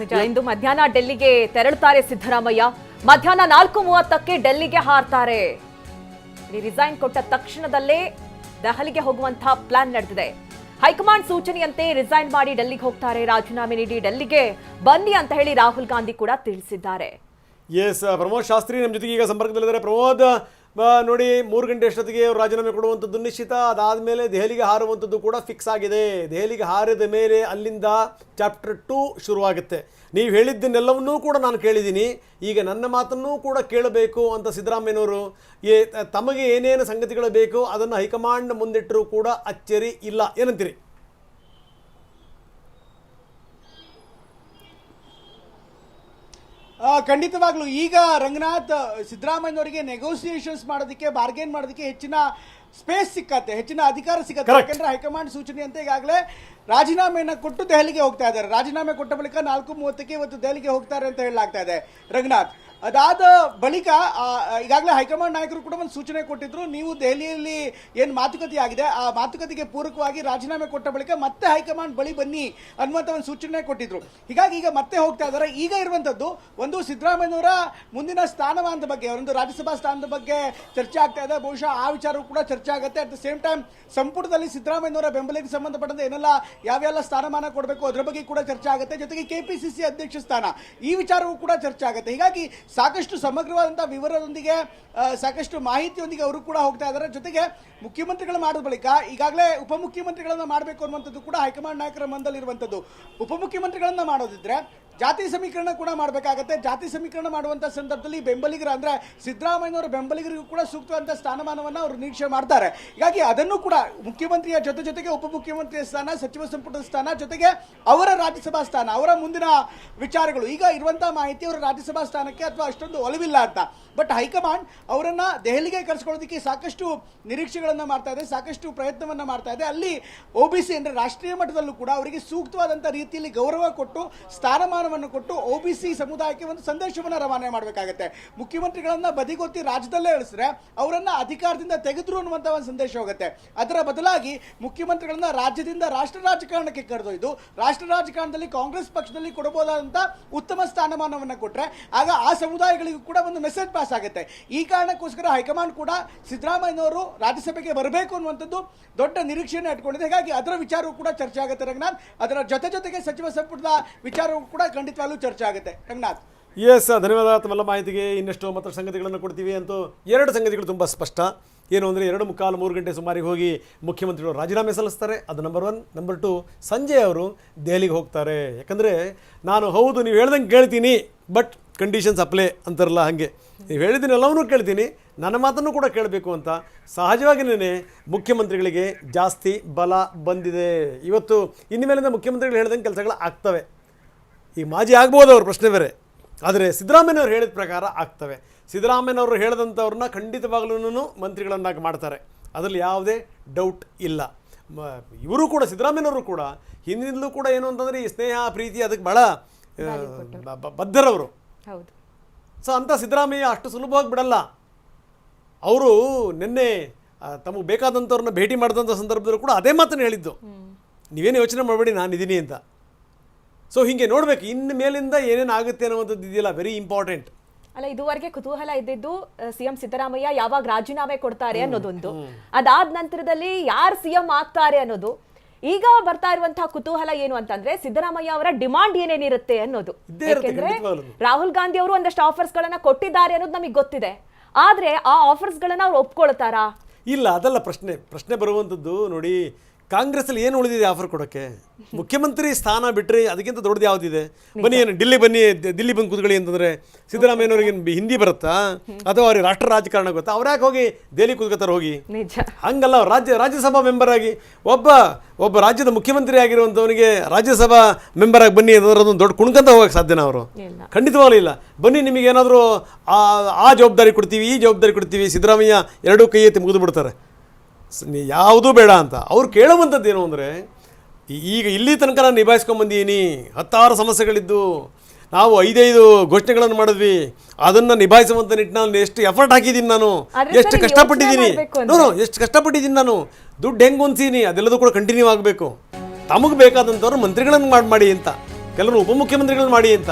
ನಿಜ. ಇಂದು ಮಧ್ಯಾಹ್ನ ಡೆಲ್ಲಿಗೆ ತೆರಳುತ್ತಾರೆ ಸಿದ್ದರಾಮಯ್ಯ. ಮಧ್ಯಾಹ್ನ 4:30ಕ್ಕೆ ಡೆಲ್ಲಿಗೆ ಹಾರ್ತಾರೆ. ರಿಸೈನ್ ಕೊಟ್ಟ ತಕ್ಷಣದಲ್ಲೇ ದೆಹಲಿಗೆ ಹೋಗುವಂತಹ ಪ್ಲಾನ್ ನಡೆದಿದೆ. ಹೈಕಮಾಂಡ್ ಸೂಚನೆಯಂತೆ ರಿಸೈನ್ ಮಾಡಿ ಡೆಲ್ಲಿಗೆ ಹೋಗ್ತಾರೆ. ರಾಜೀನಾಮೆ ನೀಡಿ ಡೆಲ್ಲಿಗೆ ಬನ್ನಿ ಅಂತ ಹೇಳಿ ರಾಹುಲ್ ಗಾಂಧಿ ಕೂಡ ತಿಳಿಸಿದ್ದಾರೆ. ಎಸ್, ಪ್ರಮೋದ್ ಶಾಸ್ತ್ರಿ ನಮ್ಮ ಜೊತೆಗೆ ಈಗ ಸಂಪರ್ಕದಲ್ಲಿದ್ದಾರೆ. ಪ್ರಮೋದ್, ನೋಡಿ 3 ಗಂಟೆ ಅಷ್ಟೊತ್ತಿಗೆ ಅವರು ರಾಜೀನಾಮೆ ಕೊಡುವಂಥದ್ದು ನಿಶ್ಚಿತ. ಅದಾದಮೇಲೆ ದೆಹಲಿಗೆ ಹಾರುವಂಥದ್ದು ಕೂಡ ಫಿಕ್ಸ್ ಆಗಿದೆ. ದೆಹಲಿಗೆ ಹಾರಿದ ಮೇಲೆ ಅಲ್ಲಿಂದ ಚಾಪ್ಟರ್ 2 ಶುರುವಾಗುತ್ತೆ. ನೀವು ಹೇಳಿದ್ದನ್ನೆಲ್ಲವನ್ನೂ ಕೂಡ ನಾನು ಕೇಳಿದ್ದೀನಿ. ಈಗ ನನ್ನ ಮಾತನ್ನೂ ಕೂಡ ಕೇಳಬೇಕು ಅಂತ ಸಿದ್ದರಾಮಯ್ಯನವರು ತಮಗೆ ಏನೇನು ಸಂಗತಿಗಳು ಬೇಕು ಅದನ್ನು ಹೈಕಮಾಂಡ್ ಮುಂದಿಟ್ಟರೂ ಕೂಡ ಅಚ್ಚರಿ ಇಲ್ಲ, ಏನಂತೀರಿ? ಖಂಡಿತವಾಗ್ಲೂ ಈಗ ರಂಗನಾಥ್ ಸಿದ್ದರಾಮಯ್ಯನವರಿಗೆ ನೆಗೋಸಿಯೇಷನ್ಸ್ ಮಾಡೋದಕ್ಕೆ, ಬಾರ್ಗೇನ್ ಮಾಡೋದಕ್ಕೆ ಹೆಚ್ಚಿನ ಸ್ಪೇಸ್ ಸಿಕ್ಕತ್ತೆ, ಹೆಚ್ಚಿನ ಅಧಿಕಾರ ಸಿಕ್ಕತ್ತೆ. ಯಾಕಂದ್ರೆ ಹೈಕಮಾಂಡ್ ಸೂಚನೆಯಂತೆ ಈಗಾಗಲೇ ರಾಜೀನಾಮೆಯನ್ನು ಕೊಟ್ಟು ದೆಹಲಿಗೆ ಹೋಗ್ತಾ ಇದ್ದಾರೆ. ರಾಜೀನಾಮೆ ಕೊಟ್ಟ ಬಳಿಕ 4:30ಕ್ಕೆ ಇವತ್ತು ದೆಹಲಿಗೆ ಹೋಗ್ತಾರೆ ಅಂತ ಹೇಳಲಾಗ್ತಾ ಇದೆ ರಂಗನಾಥ್. ಅದಾದ ಬಳಿಕ ಈಗಾಗಲೇ ಹೈಕಮಾಂಡ್ ನಾಯಕರು ಕೂಡ ಒಂದು ಸೂಚನೆ ಕೊಟ್ಟಿದ್ರು. ನೀವು ದೆಹಲಿಯಲ್ಲಿ ಏನು ಮಾತುಕತೆ ಆಗಿದೆ ಆ ಮಾತುಕತೆಗೆ ಪೂರಕವಾಗಿ ರಾಜೀನಾಮೆ ಕೊಟ್ಟ ಬಳಿಕ ಮತ್ತೆ ಹೈಕಮಾಂಡ್ ಬಳಿ ಬನ್ನಿ ಅನ್ನುವಂಥ ಒಂದು ಸೂಚನೆ ಕೊಟ್ಟಿದ್ರು. ಹೀಗಾಗಿ ಈಗ ಮತ್ತೆ ಹೋಗ್ತಾ ಇದ್ದಾರೆ. ಈಗ ಇರುವಂಥದ್ದು ಒಂದು ಸಿದ್ದರಾಮಯ್ಯನವರ ಮುಂದಿನ ಸ್ಥಾನಮಾನದ ಬಗ್ಗೆ, ಒಂದು ರಾಜ್ಯಸಭಾ ಸ್ಥಾನದ ಬಗ್ಗೆ ಚರ್ಚೆ ಆಗ್ತಾ ಇದೆ. ಬಹುಶಃ ಆ ವಿಚಾರವೂ ಕೂಡ ಚರ್ಚೆ ಆಗುತ್ತೆ. ಅಟ್ ದ ಸೇಮ್ ಟೈಮ್ ಸಂಪುಟದಲ್ಲಿ ಸಿದ್ದರಾಮಯ್ಯನವರ ಬೆಂಬಲಿಗೆ ಸಂಬಂಧಪಟ್ಟಂತೆ ಏನೆಲ್ಲ ಯಾವೆಲ್ಲ ಸ್ಥಾನಮಾನ ಕೊಡಬೇಕು ಅದರ ಬಗ್ಗೆ ಕೂಡ ಚರ್ಚೆ ಆಗುತ್ತೆ. ಜೊತೆಗೆ ಕೆಪಿಸಿಸಿ ಅಧ್ಯಕ್ಷ ಸ್ಥಾನ ಈ ವಿಚಾರವೂ ಕೂಡ ಚರ್ಚೆ ಆಗುತ್ತೆ. ಹೀಗಾಗಿ ಸಾಕಷ್ಟು ಸಮಗ್ರವಾದಂತಹ ವಿವರದೊಂದಿಗೆ, ಸಾಕಷ್ಟು ಮಾಹಿತಿಯೊಂದಿಗೆ ಅವರು ಕೂಡ ಹೋಗ್ತಾ ಇದ್ದಾರೆ. ಜೊತೆಗೆ ಮುಖ್ಯಮಂತ್ರಿಗಳು ಮಾಡಿದ ಬಳಿಕ ಈಗಾಗಲೇ ಉಪಮುಖ್ಯಮಂತ್ರಿಗಳನ್ನ ಮಾಡಬೇಕು ಅನ್ನುವಂಥದ್ದು ಕೂಡ ಹೈಕಮಾಂಡ್ ನಾಯಕರ ಮನದಲ್ಲಿರುವಂಥದ್ದು. ಉಪಮುಖ್ಯಮಂತ್ರಿಗಳನ್ನ ಮಾಡೋದಿದ್ರೆ ಜಾತಿ ಸಮೀಕರಣ ಕೂಡ ಮಾಡಬೇಕಾಗತ್ತೆ. ಜಾತಿ ಸಮೀಕರಣ ಮಾಡುವಂಥ ಸಂದರ್ಭದಲ್ಲಿ ಬೆಂಬಲಿಗರ ಅಂದರೆ ಸಿದ್ದರಾಮಯ್ಯನವರ ಬೆಂಬಲಿಗರಿಗೂ ಕೂಡ ಸೂಕ್ತವಾದಂಥ ಸ್ಥಾನಮಾನವನ್ನು ಅವರು ನಿರೀಕ್ಷೆ ಮಾಡ್ತಾರೆ. ಹೀಗಾಗಿ ಅದನ್ನು ಕೂಡ ಮುಖ್ಯಮಂತ್ರಿಯ ಜೊತೆಗೆ ಉಪಮುಖ್ಯಮಂತ್ರಿಯ ಸ್ಥಾನ, ಸಚಿವ ಸಂಪುಟದ ಸ್ಥಾನ, ಜೊತೆಗೆ ಅವರ ರಾಜ್ಯಸಭಾ ಸ್ಥಾನ, ಅವರ ಮುಂದಿನ ವಿಚಾರಗಳು ಈಗ ಇರುವಂಥ ಮಾಹಿತಿ ಅವರ ರಾಜ್ಯಸಭಾ ಸ್ಥಾನಕ್ಕೆ ಅಥವಾ ಅಷ್ಟೊಂದು ಒಲವಿಲ್ಲ ಅಂತ. ಬಟ್ ಹೈಕಮಾಂಡ್ ಅವರನ್ನ ದೆಹಲಿಗೆ ಕರೆಸ್ಕೊಳ್ಳೋದಕ್ಕೆ ಸಾಕಷ್ಟು ನಿರೀಕ್ಷೆಗಳನ್ನು ಮಾಡ್ತಾ ಇದೆ, ಸಾಕಷ್ಟು ಪ್ರಯತ್ನವನ್ನು ಮಾಡ್ತಾ ಇದೆ. ಅಲ್ಲಿ OBC ಅಂದರೆ ರಾಷ್ಟ್ರೀಯ ಮಟ್ಟದಲ್ಲೂ ಕೂಡ ಅವರಿಗೆ ಸೂಕ್ತವಾದಂಥ ರೀತಿಯಲ್ಲಿ ಗೌರವ ಕೊಟ್ಟು ಸ್ಥಾನಮಾನವನ್ನು ಕೊಟ್ಟು OBC ಸಮುದಾಯಕ್ಕೆ ಒಂದು ಸಂದೇಶವನ್ನು ರವಾನೆ ಮಾಡಬೇಕಾಗುತ್ತೆ. ಮುಖ್ಯಮಂತ್ರಿಗಳನ್ನ ಬದಿಗೊತ್ತಿ ರಾಜ್ಯದಲ್ಲೇ ಇಳಿಸಿದ್ರೆ ಅವರನ್ನ ಅಧಿಕಾರದಿಂದ ತೆಗೆದ್ರು ಅನ್ನುವಂಥ ಒಂದು ಸಂದೇಶ ಹೋಗುತ್ತೆ. ಅದರ ಬದಲಾಗಿ ಮುಖ್ಯಮಂತ್ರಿಗಳನ್ನ ರಾಜ್ಯದಿಂದ ರಾಷ್ಟ್ರ ರಾಜಕಾರಣಕ್ಕೆ ಕರೆದೊಯ್ದು ರಾಷ್ಟ್ರ ರಾಜಕಾರಣದಲ್ಲಿ ಕಾಂಗ್ರೆಸ್ ಪಕ್ಷದಲ್ಲಿ ಕೊಡಬಹುದಾದಂಥ ಉತ್ತಮ ಸ್ಥಾನಮಾನವನ್ನು ಕೊಟ್ಟರೆ ಆಗ ಆ ಸಮುದಾಯಗಳಿಗೂ ಕೂಡ ಒಂದು ಮೆಸೇಜ್ ಪಾಸ್ ಆಗುತ್ತೆ. ಈ ಕಾರಣಕ್ಕೋಸ್ಕರ ಹೈಕಮಾಂಡ್ ಕೂಡ ಸಿದ್ದರಾಮಯ್ಯನವರು ರಾಜ್ಯಸಭೆಗೆ ಬರಬೇಕು ಅನ್ನುವಂಥದ್ದು ದೊಡ್ಡ ನಿರೀಕ್ಷೆಯನ್ನು ಇಟ್ಕೊಂಡಿದೆ. ಹೀಗಾಗಿ ಅದರ ವಿಚಾರವೂ ಕೂಡ ಚರ್ಚೆ ಆಗುತ್ತೆ ರಂಗನಾಥ್. ಅದರ ಜೊತೆಗೆ ಸಚಿವ ಸಂಪುಟದ ವಿಚಾರವೂ ಕೂಡ ಖಂಡಿತವಾಗ್ಲೂ ಚರ್ಚೆ ಆಗುತ್ತೆ ರಂಗನಾಥ್. ಎಸ್, ಧನ್ಯವಾದ ತಮ್ಮೆಲ್ಲ ಮಾಹಿತಿಗೆ. ಇನ್ನಷ್ಟು ಮತ್ತಷ್ಟು ಸಂಗತಿಗಳನ್ನು ಕೊಡ್ತೀವಿ ಅಂತೂ 2 ಸಂಗತಿಗಳು ತುಂಬ ಸ್ಪಷ್ಟ. ಏನು ಅಂದರೆ 2:45-3 ಗಂಟೆ ಸುಮಾರಿಗೆ ಹೋಗಿ ಮುಖ್ಯಮಂತ್ರಿಗಳು ರಾಜೀನಾಮೆ ಸಲ್ಲಿಸ್ತಾರೆ. ಅದು ನಂಬರ್ 1. ನಂಬರ್ 2, ಸಂಜೆ ಅವರು ದೆಹಲಿಗೆ ಹೋಗ್ತಾರೆ. ಯಾಕಂದರೆ ನಾನು ಹೌದು ನೀವು ಹೇಳ್ದಂಗೆ ಕೇಳ್ತೀನಿ, ಬಟ್ ಕಂಡೀಷನ್ಸ್ ಅಪ್ಲೈ ಅಂತಾರಲ್ಲ ಹಾಗೆ, ನೀವು ಹೇಳಿದ್ದೀನಿ ಎಲ್ಲವನ್ನೂ ಕೇಳ್ತೀನಿ, ನನ್ನ ಮಾತನ್ನು ಕೂಡ ಕೇಳಬೇಕು ಅಂತ ಸಹಜವಾಗಿಯೇ ಮುಖ್ಯಮಂತ್ರಿಗಳಿಗೆ ಜಾಸ್ತಿ ಬಲ ಬಂದಿದೆ. ಇವತ್ತು ಇನ್ನು ಮೇಲಿಂದ ಮುಖ್ಯಮಂತ್ರಿಗಳು ಹೇಳ್ದಂಗೆ ಕೆಲಸಗಳು ಆಗ್ತವೆ. ಈ ಮಾಜಿ ಆಗ್ಬೋದು ಅವ್ರ ಪ್ರಶ್ನೆ ಬೇರೆ, ಆದರೆ ಸಿದ್ದರಾಮಯ್ಯನವ್ರು ಹೇಳಿದ ಪ್ರಕಾರ ಆಗ್ತವೆ. ಸಿದ್ದರಾಮಯ್ಯನವರು ಹೇಳಿದಂಥವ್ರನ್ನ ಖಂಡಿತವಾಗ್ಲೂ ಮಂತ್ರಿಗಳನ್ನಾಗಿ ಮಾಡ್ತಾರೆ, ಅದರಲ್ಲಿ ಯಾವುದೇ ಡೌಟ್ ಇಲ್ಲ. ಇವರು ಕೂಡ ಸಿದ್ದರಾಮಯ್ಯನವರು ಕೂಡ ಹಿಂದಿನಿಂದಲೂ ಕೂಡ ಏನು ಅಂತಂದರೆ ಈ ಸ್ನೇಹ ಪ್ರೀತಿ ಅದಕ್ಕೆ ಭಾಳ ಬದ್ಧರವರು. ಹೌದು. ಸೊ ಅಂಥ ಸಿದ್ದರಾಮಯ್ಯ ಅಷ್ಟು ಸುಲಭವಾಗಿ ಬಿಡಲ್ಲ. ಅವರು ನಿನ್ನೆ ತಮಗೆ ಬೇಕಾದಂಥವ್ರನ್ನ ಭೇಟಿ ಮಾಡಿದಂಥ ಸಂದರ್ಭದಲ್ಲೂ ಕೂಡ ಅದೇ ಮಾತನ್ನು ಹೇಳಿದ್ದು, ನೀವೇನು ಯೋಚನೆ ಮಾಡಬೇಡಿ ನಾನಿದ್ದೀನಿ ಅಂತ. ಸೊ ಹೀಗೆ ನೋಡಬೇಕು, ಇನ್ನು ಮೇಲಿಂದ ಏನೇನು ಆಗುತ್ತೆ ಅನ್ನುವಂಥದ್ದು ಇದೆಯಲ್ಲ, ವೆರಿ ಇಂಪಾರ್ಟೆಂಟ್. ಅಲ್ಲ, ಇದುವರೆಗೆ ಕುತೂಹಲ ಇದ್ದಿದ್ದು ಸಿಎಂ ಸಿದ್ದರಾಮಯ್ಯ ಯಾವಾಗ ರಾಜೀನಾಮೆ ಕೊಡ್ತಾರೆ ಅನ್ನೋದೊಂದು, ಅದಾದ ನಂತರದಲ್ಲಿ ಯಾರು ಸಿಎಂ ಆಗ್ತಾರೆ ಅನ್ನೋದು. ಈಗ ಬರ್ತಾ ಇರುವಂತಹ ಕುತೂಹಲ ಏನು ಅಂತಂದ್ರೆ ಸಿದ್ದರಾಮಯ್ಯ ಅವರ ಡಿಮಾಂಡ್ ಏನೇನಿರುತ್ತೆ ಅನ್ನೋದು. ಯಾಕೆಂದ್ರೆ ರಾಹುಲ್ ಗಾಂಧಿ ಅವರು ಒಂದಷ್ಟು ಆಫರ್ಸ್ ಗಳನ್ನ ಕೊಟ್ಟಿದ್ದಾರೆ ಅನ್ನೋದು ನಮಗೆ ಗೊತ್ತಿದೆ. ಆದ್ರೆ ಆ ಆಫರ್ಸ್ ಗಳನ್ನ ಅವ್ರು ಒಪ್ಕೊಳ್ತಾರಾ? ಇಲ್ಲ, ಅದಲ್ಲ ಪ್ರಶ್ನೆ ಬರುವಂಥದ್ದು. ನೋಡಿ, ಕಾಂಗ್ರೆಸ್ಸಲ್ಲಿ ಏನು ಉಳಿದಿದೆ ಆಫರ್ ಕೊಡೋಕ್ಕೆ? ಮುಖ್ಯಮಂತ್ರಿ ಸ್ಥಾನ ಬಿಟ್ಟರೆ ಅದಕ್ಕಿಂತ ದೊಡ್ಡದು ಯಾವುದಿದೆ? ಬನ್ನಿ, ಏನು ದಿಲ್ಲಿ ಬಂದು ಕೂತ್ಕೊಳ್ಳಿ ಅಂತಂದರೆ ಸಿದ್ದರಾಮಯ್ಯನವ್ರಿಗೆ ಹಿಂದಿ ಬರುತ್ತಾ ಅಥವಾ ಅವ್ರಿಗೆ ರಾಷ್ಟ್ರ ರಾಜಕಾರಣ ಗೊತ್ತಾ? ಅವ್ರು ಯಾಕೆ ಹೋಗಿ ದೆಹಲಿ ಕೂತ್ಕೋತಾರೆ? ಹೋಗಿ ಹಂಗಲ್ಲ. ರಾಜ್ಯಸಭಾ ಮೆಂಬರ್ ಆಗಿ ಒಬ್ಬ ರಾಜ್ಯದ ಮುಖ್ಯಮಂತ್ರಿ ಆಗಿರುವಂಥವನಿಗೆ ರಾಜ್ಯಸಭಾ ಮೆಂಬರ್ ಆಗಿ ಬನ್ನಿ ಅಂತಂದ್ರೆ ಅದೊಂದು ದೊಡ್ಡ ಕುಣ್ಕಂತ ಹೋಗಕ್ಕೆ ಸಾಧ್ಯನಾ? ಅವರು ಖಂಡಿತವಾಗ್ಲೂ ಇಲ್ಲ. ಬನ್ನಿ, ನಿಮಗೇನಾದರೂ ಆ ಜವಾಬ್ದಾರಿ ಕೊಡ್ತೀವಿ, ಈ ಜವಾಬ್ದಾರಿ ಕೊಡ್ತೀವಿ, ಸಿದ್ದರಾಮಯ್ಯ ಎರಡೂ ಕೈ ಎತ್ತಿ ಮುಗಿದು ಬಿಡ್ತಾರೆ, ಯಾವುದೂ ಬೇಡ ಅಂತ. ಅವ್ರು ಕೇಳುವಂಥದ್ದು ಏನು ಅಂದರೆ, ಈಗ ಇಲ್ಲಿ ತನಕ ನಾನು ನಿಭಾಯಿಸ್ಕೊಂಬಂದಿದ್ದೀನಿ, 10 ಸಮಸ್ಯೆಗಳಿದ್ದು, ನಾವು 5 ಘೋಷಣೆಗಳನ್ನು ಮಾಡಿದ್ವಿ, ಅದನ್ನು ನಿಭಾಯಿಸುವಂಥ ನಿಟ್ಟಿನಲ್ಲಿ ಎಷ್ಟು ಎಫರ್ಟ್ ಹಾಕಿದ್ದೀನಿ ನಾನು, ಎಷ್ಟು ಕಷ್ಟಪಟ್ಟಿದ್ದೀನಿ, ಎಷ್ಟು ಕಷ್ಟಪಟ್ಟಿದ್ದೀನಿ ನಾನು, ದುಡ್ಡು ಹೆಂಗೆ ಹೊಂದಿದ್ದೀನಿ, ಅದೆಲ್ಲದೂ ಕೂಡ ಕಂಟಿನ್ಯೂ ಆಗಬೇಕು. ತಮಗೆ ಬೇಕಾದಂಥವ್ರು ಮಂತ್ರಿಗಳನ್ನು ಮಾಡಿ ಅಂತ ಕೆಲವರು ಉಪಮುಖ್ಯಮಂತ್ರಿಗಳು ಮಾಡಿ ಅಂತ.